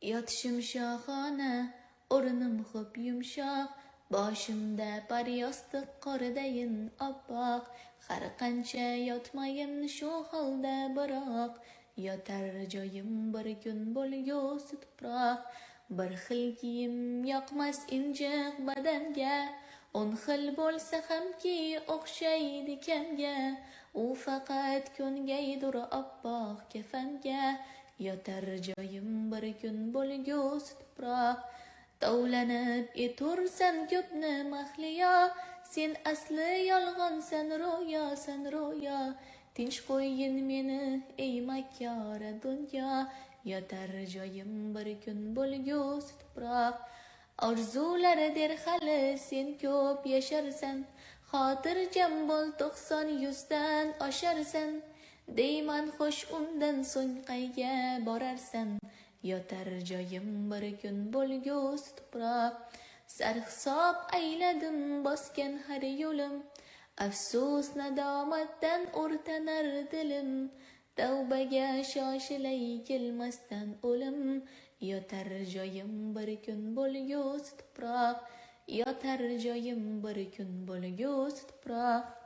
Yotishim shohona, o'rnim xo'p yumshoq, boshimda paryostiq qordayin oppoq, har qancha yotmayin shu holda biroq, yotar joyim bir kun bo'lgusi tuproq. Bir xil kiyim yoqmas injiq badanga, 10 xil bo'lsa hamki o'xshaydi kanga, u faqat ko'ngaydur oppoq kafanga, yotar joyim bir kun bo'lgusi tuproq. Tovlanib etursan ko'pni mahliyo, sen asli yolg'onsan ro'yo, tinch qo'ygin meni ey makkora dunyo, yotar joyim bir kun bo'lgusi tuproq. Orzular der hali sen ko'p yasharsan, xotirjam bo'l 90-100dan osharsan, deyman xo'sh undan so'ng qayga borarsan, yotar joyim bir kun bo'lgusi tuproq. Sarhisob ayladim bosgan har yo'lim, afsus nadomatdan o'rtanar dilim, tavbaga shoshilay kelmasdan o'lim, yotar joyim bir kun bo'lgusi tuproq, yotar joyim bir kun bo'lgusi tuproq.